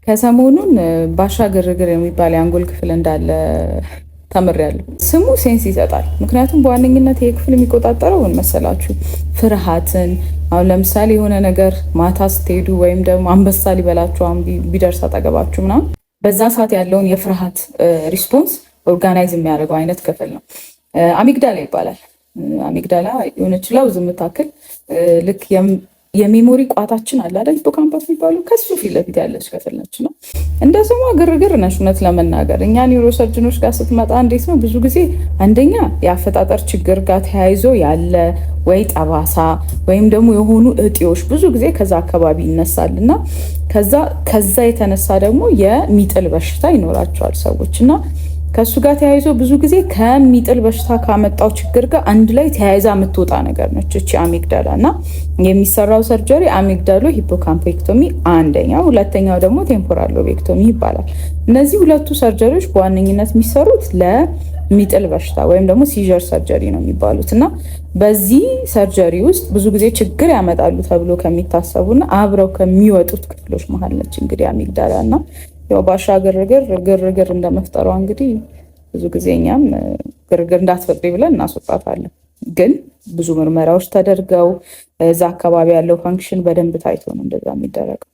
ከሰሞኑን ባሻ ግርግር የሚባል የአንጎል ክፍል እንዳለ ተምሬያለሁ። ስሙ ሴንስ ይሰጣል። ምክንያቱም በዋነኝነት ይሄ ክፍል የሚቆጣጠረው ምን መሰላችሁ? ፍርሃትን። አሁን ለምሳሌ የሆነ ነገር ማታ ስትሄዱ ወይም ደግሞ አንበሳ ሊበላችሁ ቢደርስ አጠገባችሁ ምናምን በዛ ሰዓት ያለውን የፍርሃት ሪስፖንስ ኦርጋናይዝ የሚያደርገው አይነት ክፍል ነው። አሚግዳላ ይባላል። አሚግዳላ የሆነች ለውዝ የምታክል ልክ የሚሞሪ ቋታችን አለ አይደል? ሂፖካምፓስ የሚባለው ከሱ ፊት ለፊት ያለች ክፍል ነች ነው። እንደ ስሟ ግርግር ነች። እውነት ለመናገር እኛ ኒውሮሰርጅኖች ጋር ስትመጣ እንዴት ነው ብዙ ጊዜ አንደኛ የአፈጣጠር ችግር ጋር ተያይዞ ያለ ወይ ጠባሳ ወይም ደግሞ የሆኑ እጢዎች ብዙ ጊዜ ከዛ አካባቢ ይነሳል እና ከዛ የተነሳ ደግሞ የሚጥል በሽታ ይኖራቸዋል ሰዎች እና ከሱ ጋር ተያይዞ ብዙ ጊዜ ከሚጥል በሽታ ካመጣው ችግር ጋር አንድ ላይ ተያይዛ የምትወጣ ነገር ነች እቺ አሚግዳላ እና የሚሰራው ሰርጀሪ አሚግዳሎ ሂፖካምፖክቶሚ አንደኛው፣ ሁለተኛው ደግሞ ቴምፖራል ሎቤክቶሚ ይባላል። እነዚህ ሁለቱ ሰርጀሪዎች በዋነኝነት የሚሰሩት ለሚጥል በሽታ ወይም ደግሞ ሲዥር ሰርጀሪ ነው የሚባሉት እና በዚህ ሰርጀሪ ውስጥ ብዙ ጊዜ ችግር ያመጣሉ ተብሎ ከሚታሰቡና አብረው ከሚወጡት ክፍሎች መሀል ነች እንግዲህ አሚግዳላ እና ያው ባሻ ግርግር እንደመፍጠሯ እንግዲህ ብዙ ጊዜ እኛም ግርግር እንዳትፈጥሪ ብለን እናስወጣታለን። ግን ብዙ ምርመራዎች ተደርገው እዛ አካባቢ ያለው ፋንክሽን በደንብ ታይቶ ነው እንደዛ የሚደረገው።